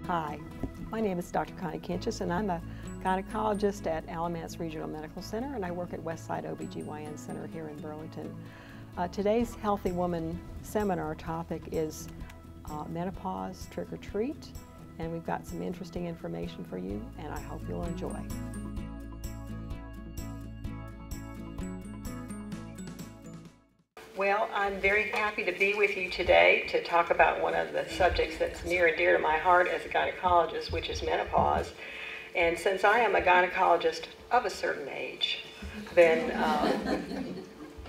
Hi, my name is Dr. Connie Kincius, and I'm a gynecologist at Alamance Regional Medical Center, and I work at Westside OBGYN Center here in Burlington. Today's Healthy Woman seminar topic is menopause trick or treat, and we've got some interesting information for you, and I hope you'll enjoy. Well, I'm very happy to be with you today to talk about one of the subjects that's near and dear to my heart as a gynecologist, which is menopause. And since I am a gynecologist of a certain age, then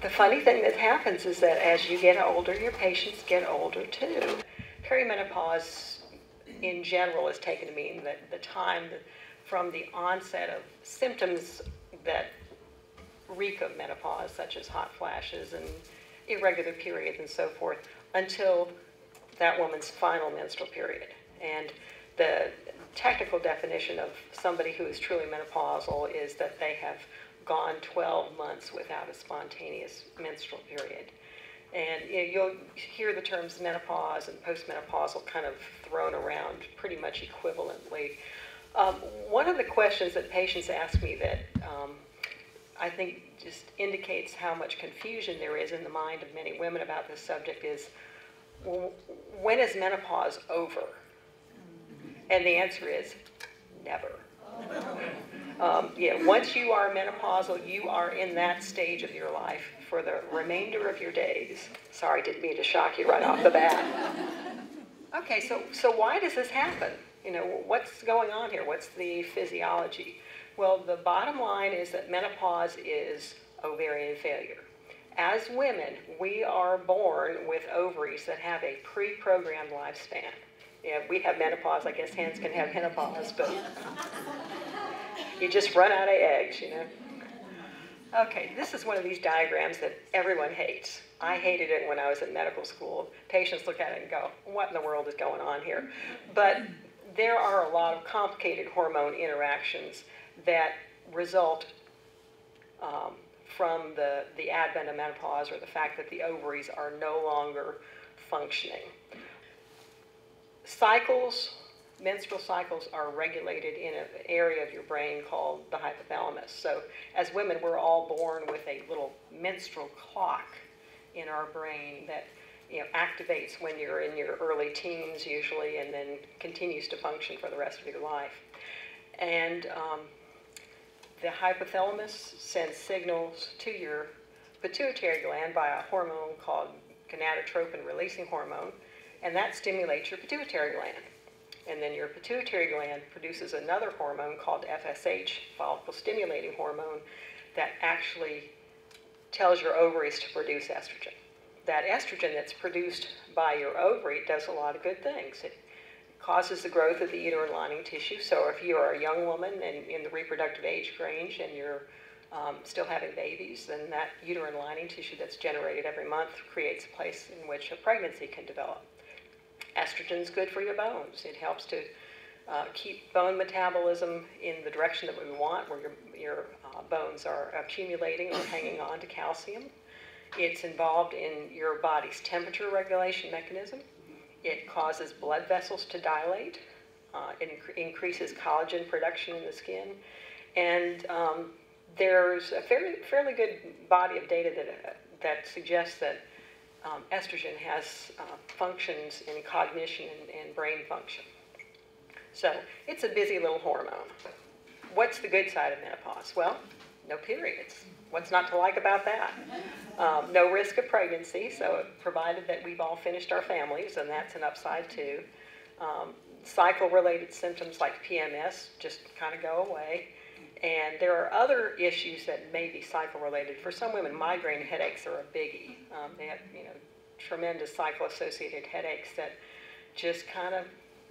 the funny thing that happens is that as you get older, your patients get older too. Perimenopause in general is taken to mean that the time from the onset of symptoms that reek of menopause, such as hot flashes and irregular periods and so forth, until that woman's final menstrual period. And the technical definition of somebody who is truly menopausal is that they have gone 12 months without a spontaneous menstrual period. And you'll hear the terms menopause and postmenopausal kind of thrown around pretty much equivalently. One of the questions that patients ask me that I think just indicates how much confusion there is in the mind of many women about this subject is, well, when is menopause over? And the answer is never. Once you are menopausal, you are in that stage of your life for the remainder of your days. Sorry, didn't mean to shock you right off the bat. Okay, so why does this happen? What's going on here? What's the physiology? Well, the bottom line is that menopause is ovarian failure. As women, we are born with ovaries that have a pre-programmed lifespan. We have menopause. I guess hens can have menopause, but you just run out of eggs, Okay, this is one of these diagrams that everyone hates. I hated it when I was in medical school. Patients look at it and go, what in the world is going on here? But there are a lot of complicated hormone interactions that result from the advent of menopause, or the fact that the ovaries are no longer functioning. Menstrual cycles are regulated in an area of your brain called the hypothalamus. So as women, we're all born with a little menstrual clock in our brain that activates when you're in your early teens usually, and then continues to function for the rest of your life. And the hypothalamus sends signals to your pituitary gland by a hormone called gonadotropin-releasing hormone, and that stimulates your pituitary gland. And then your pituitary gland produces another hormone called FSH, follicle-stimulating hormone, that actually tells your ovaries to produce estrogen. That estrogen that's produced by your ovary does a lot of good things. It causes the growth of the uterine lining tissue. So if you're a young woman and in the reproductive age range and you're still having babies, then that uterine lining tissue that's generated every month creates a place in which a pregnancy can develop. Estrogen's good for your bones. It helps to keep bone metabolism in the direction that we want, where your bones are accumulating or hanging on to calcium. It's involved in your body's temperature regulation mechanism. It causes blood vessels to dilate. It increases collagen production in the skin. And there's a fairly good body of data that suggests that estrogen has functions in cognition and brain function. So it's a busy little hormone. What's the good side of menopause? Well, no periods. What's not to like about that? No risk of pregnancy, so provided that we've all finished our families, and that's an upside too. Cycle-related symptoms like PMS just kind of go away. And there are other issues that may be cycle-related. For some women, migraine headaches are a biggie. They have, tremendous cycle-associated headaches that just kind of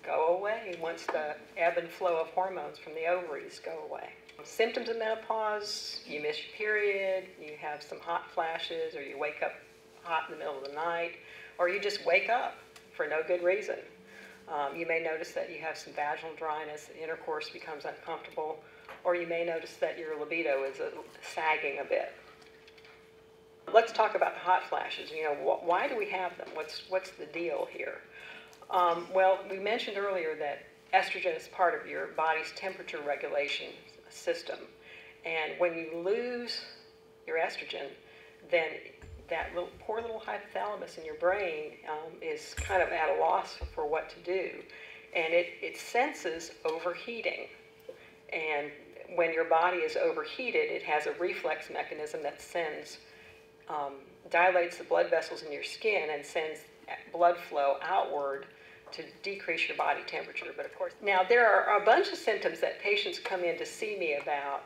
go away once the ebb and flow of hormones from the ovaries go away. Symptoms of menopause: you miss your period, you have some hot flashes, or you wake up hot in the middle of the night, or you just wake up for no good reason. You may notice that you have some vaginal dryness, intercourse becomes uncomfortable, or you may notice that your libido is sagging a bit. Let's talk about the hot flashes. Why do we have them? What's the deal here? Well, we mentioned earlier that estrogen is part of your body's temperature regulation system. And when you lose your estrogen, then that poor little hypothalamus in your brain is kind of at a loss for what to do. And it senses overheating. And when your body is overheated, it has a reflex mechanism that dilates the blood vessels in your skin and sends blood flow outward to decrease your body temperature. But of course, now there are a bunch of symptoms that patients come in to see me about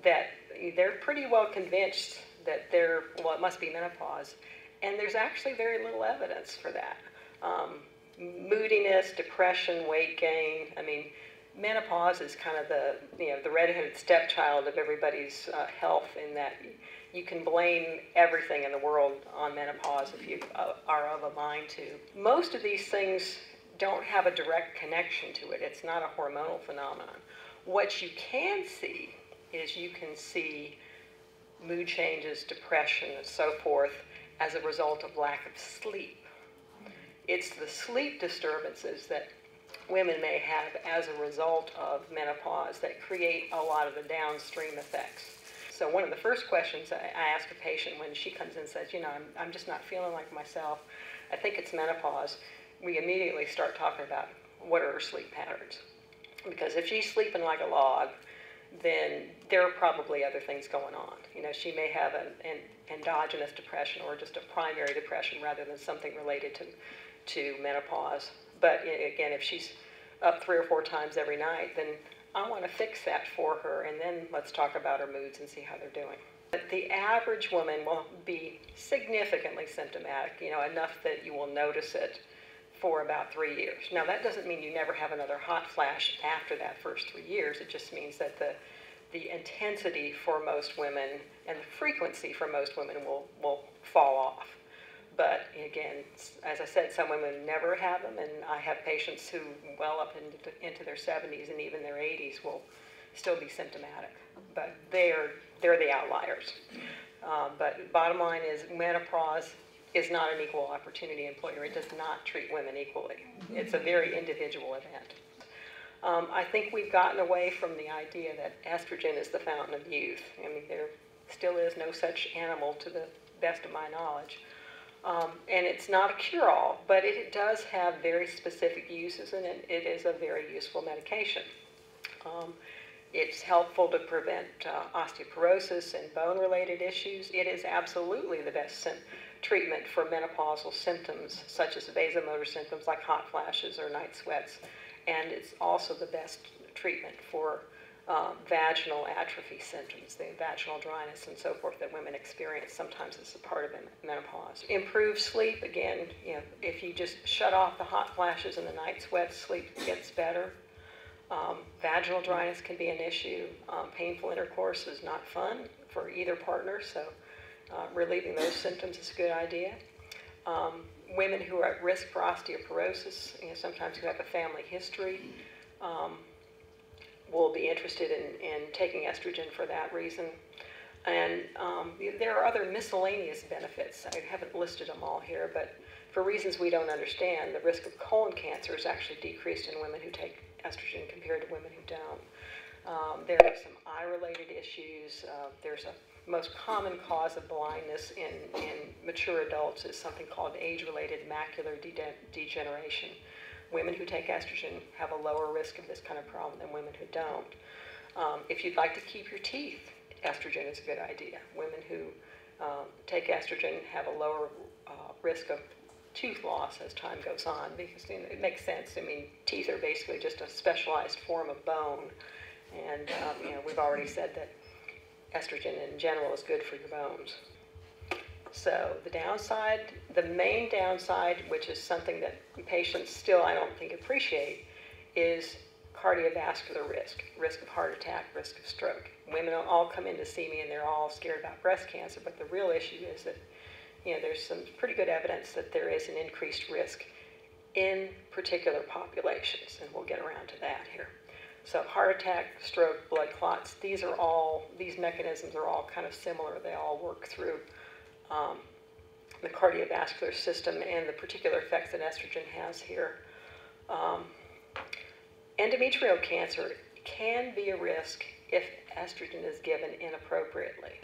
that they're pretty well convinced that it must be menopause. And there's actually very little evidence for that. Moodiness, depression, weight gain. I mean, menopause is kind of the redheaded stepchild of everybody's health, in that you can blame everything in the world on menopause if you are of a mind to. Most of these things don't have a direct connection to it. It's not a hormonal phenomenon. What you can see is you can see mood changes, depression, and so forth as a result of lack of sleep. It's the sleep disturbances that women may have as a result of menopause that create a lot of the downstream effects. So one of the first questions I ask a patient when she comes in and says, I'm just not feeling like myself, I think it's menopause, we immediately start talking about what are her sleep patterns. Because if she's sleeping like a log, then there are probably other things going on. She may have an endogenous depression or just a primary depression rather than something related to menopause. But again, if she's up 3 or 4 times every night, then I want to fix that for her, and then let's talk about her moods and see how they're doing. But the average woman will be significantly symptomatic, enough that you will notice it for about 3 years. Now, that doesn't mean you never have another hot flash after that first 3 years. It just means that the intensity for most women and the frequency for most women will fall off. But again, as I said, some women never have them, and I have patients who well up into their 70s and even their 80s will still be symptomatic. But they're the outliers. But bottom line is, menopause is not an equal opportunity employer. It does not treat women equally. It's a very individual event. I think we've gotten away from the idea that estrogen is the fountain of youth. I mean, there still is no such animal to the best of my knowledge. And it's not a cure-all, but it does have very specific uses, and it is a very useful medication. It's helpful to prevent osteoporosis and bone-related issues. It is absolutely the best treatment for menopausal symptoms, such as vasomotor symptoms like hot flashes or night sweats. And it's also the best treatment for vaginal atrophy symptoms, the vaginal dryness and so forth that women experience sometimes as a part of menopause. Improved sleep, again, if you just shut off the hot flashes and the night sweats, sleep gets better. Vaginal dryness can be an issue. Painful intercourse is not fun for either partner, so relieving those symptoms is a good idea. Women who are at risk for osteoporosis, sometimes who have a family history, will be interested in taking estrogen for that reason. And there are other miscellaneous benefits. I haven't listed them all here, but for reasons we don't understand, the risk of colon cancer is actually decreased in women who take estrogen compared to women who don't. There are some eye-related issues. There's a most common cause of blindness in mature adults is something called age-related macular degeneration. Women who take estrogen have a lower risk of this kind of problem than women who don't. If you'd like to keep your teeth, estrogen is a good idea. Women who take estrogen have a lower risk of tooth loss as time goes on, because it makes sense. I mean, teeth are basically just a specialized form of bone, and we've already said that estrogen in general is good for your bones. So the downside, the main downside, which is something that patients still I don't think appreciate, is cardiovascular risk of heart attack, risk of stroke. Women all come in to see me and they're all scared about breast cancer, but the real issue is that there's some pretty good evidence that there is an increased risk in particular populations, and we'll get around to that here. So heart attack, stroke, blood clots, these mechanisms are all kind of similar. They all work through the cardiovascular system and the particular effects that estrogen has here. Endometrial cancer can be a risk if estrogen is given inappropriately.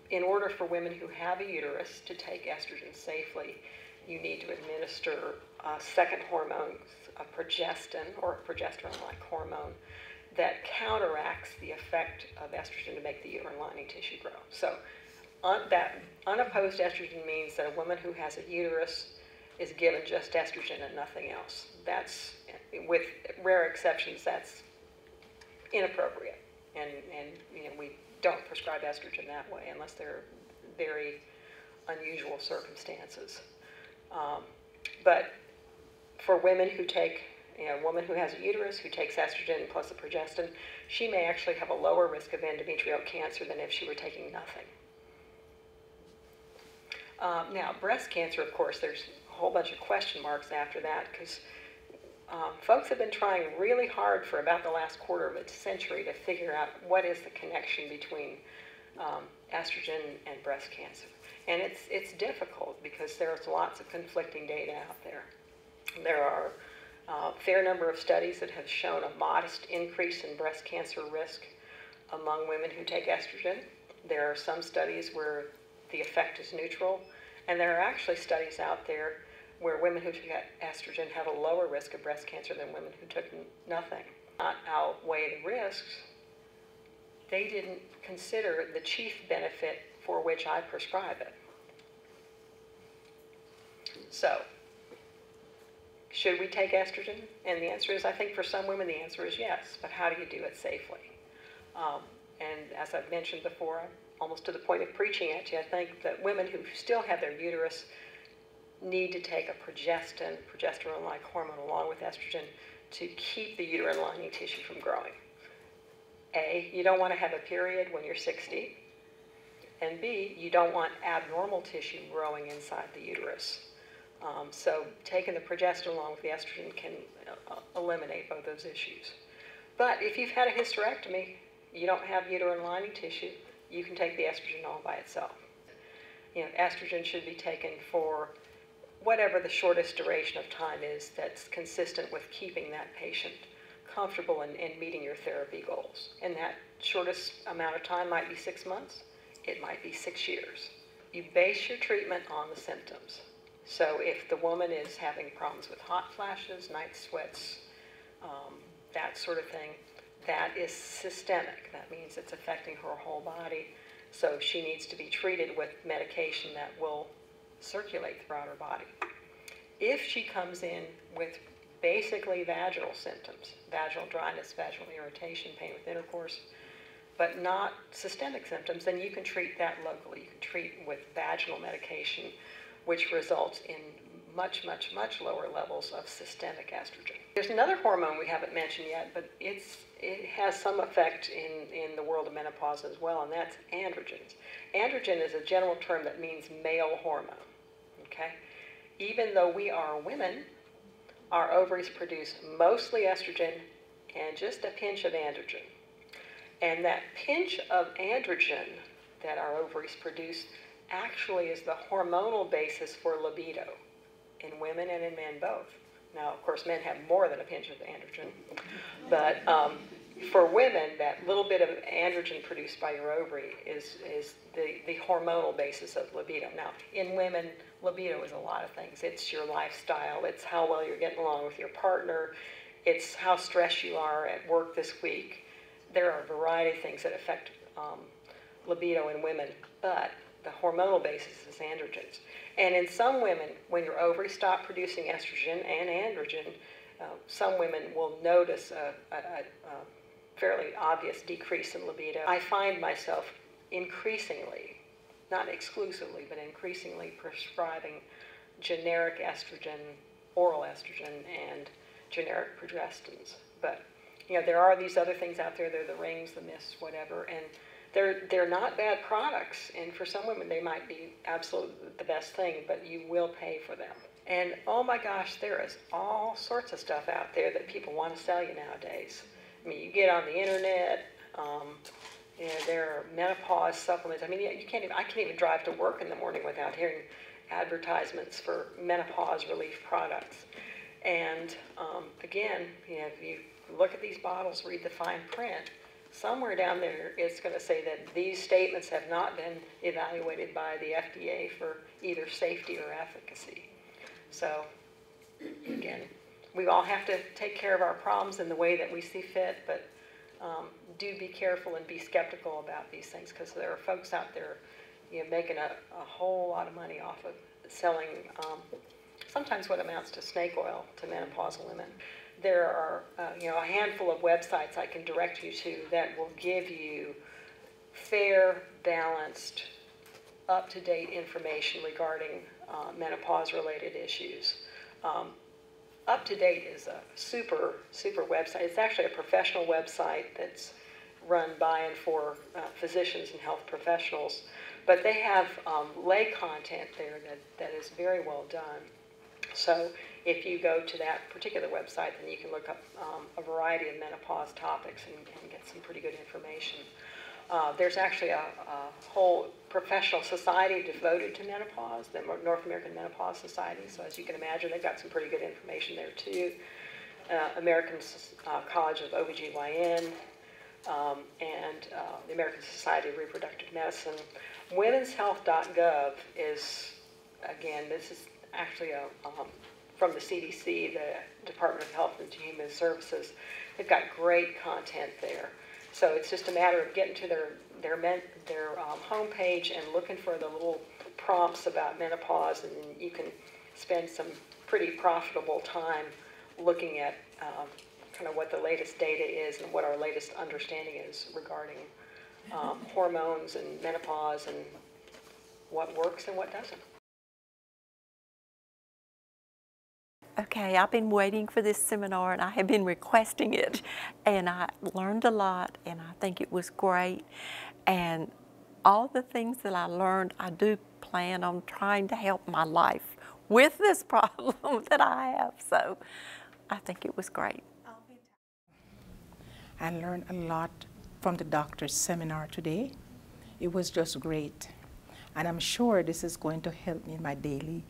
In order for women who have a uterus to take estrogen safely, you need to administer second hormone, a progestin or a progesterone-like hormone that counteracts the effect of estrogen to make the uterine lining tissue grow. So that unopposed estrogen means that a woman who has a uterus is given just estrogen and nothing else. That's, with rare exceptions, that's inappropriate. And you know, we don't prescribe estrogen that way unless there are very unusual circumstances. But for women who take, you know, a woman who has a uterus who takes estrogen plus a progestin, she may actually have a lower risk of endometrial cancer than if she were taking nothing. Now, breast cancer, of course, there's a whole bunch of question marks after that because folks have been trying really hard for about the last quarter of a century to figure out what is the connection between estrogen and breast cancer. And it's difficult because there's lots of conflicting data out there. There are a fair number of studies that have shown a modest increase in breast cancer risk among women who take estrogen. There are some studies where the effect is neutral, and there are actually studies out there where women who took estrogen have a lower risk of breast cancer than women who took nothing. Not outweigh the risks, they didn't consider the chief benefit for which I prescribe it. So, should we take estrogen? And the answer is, I think for some women the answer is yes, but how do you do it safely? And as I've mentioned before, I'm almost to the point of preaching at you, I think that women who still have their uterus need to take a progesterone-like hormone along with estrogen to keep the uterine lining tissue from growing. A, you don't want to have a period when you're 60, and B, you don't want abnormal tissue growing inside the uterus. So taking the progesterone along with the estrogen can eliminate both those issues. But if you've had a hysterectomy, you don't have uterine lining tissue, you can take the estrogen all by itself. You know, estrogen should be taken for whatever the shortest duration of time is that's consistent with keeping that patient comfortable and meeting your therapy goals. And that shortest amount of time might be 6 months, it might be 6 years. You base your treatment on the symptoms. So if the woman is having problems with hot flashes, night sweats, that sort of thing, that is systemic. That means it's affecting her whole body. So she needs to be treated with medication that will circulate throughout her body. If she comes in with basically vaginal symptoms, vaginal dryness, vaginal irritation, pain with intercourse, but not systemic symptoms, then you can treat that locally. You can treat with vaginal medication, which results in much, much, much lower levels of systemic estrogen. There's another hormone we haven't mentioned yet, but it has some effect in the world of menopause as well, and that's androgens. Androgen is a general term that means male hormone, okay? Even though we are women, our ovaries produce mostly estrogen and just a pinch of androgen. And that pinch of androgen that our ovaries produce actually is the hormonal basis for libido in women and in men both. Now, of course, men have more than a pinch of androgen, but for women, that little bit of androgen produced by your ovary is the hormonal basis of libido. Now, in women, libido is a lot of things. It's your lifestyle, it's how well you're getting along with your partner, it's how stressed you are at work this week. There are a variety of things that affect libido in women, but the hormonal basis is androgens. And in some women, when your ovaries stop producing estrogen and androgen, some women will notice a fairly obvious decrease in libido. I find myself increasingly, not exclusively, but increasingly prescribing generic estrogen, oral estrogen, and generic progestins. But you know, there are these other things out there. They're the rings, the mists, whatever, and they're not bad products, and for some women they might be absolutely the best thing, but you will pay for them. And oh my gosh, there is all sorts of stuff out there that people want to sell you nowadays. I mean, you get on the internet, you know, there are menopause supplements. I mean, I can't even drive to work in the morning without hearing advertisements for menopause relief products. And again, you know, if you look at these bottles, read the fine print, somewhere down there it's going to say that these statements have not been evaluated by the FDA for either safety or efficacy. So again, we all have to take care of our problems in the way that we see fit, but do be careful and be skeptical about these things, because there are folks out there, you know, making a whole lot of money off of selling sometimes what amounts to snake oil to menopausal women. There are you know, a handful of websites I can direct you to that will give you fair, balanced, up-to-date information regarding menopause-related issues. Up to Date is a super website. It's actually a professional website that's run by and for physicians and health professionals, but they have lay content there that is very well done. So if you go to that particular website, then you can look up a variety of menopause topics and get some pretty good information. There's actually a whole professional society devoted to menopause, the North American Menopause Society. So as you can imagine, they've got some pretty good information there too. American College of OBGYN, and the American Society of Reproductive Medicine. Women'sHealth.gov is, again, this is actually from the CDC, the Department of Health and Human Services. They've got great content there. So it's just a matter of getting to their homepage and looking for the little prompts about menopause, and you can spend some pretty profitable time looking at kind of what the latest data is and what our latest understanding is regarding hormones and menopause and what works and what doesn't. Okay, I've been waiting for this seminar and I have been requesting it, and I learned a lot and I think it was great, and all the things that I learned, I do plan on trying to help my life with this problem that I have, so I think it was great. I learned a lot from the doctor's seminar today. It was just great, and I'm sure this is going to help me in my daily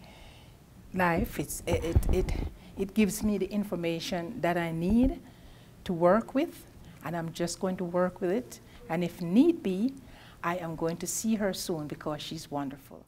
life. It gives me the information that I need to work with, and I'm just going to work with it. And if need be, I am going to see her soon because she's wonderful.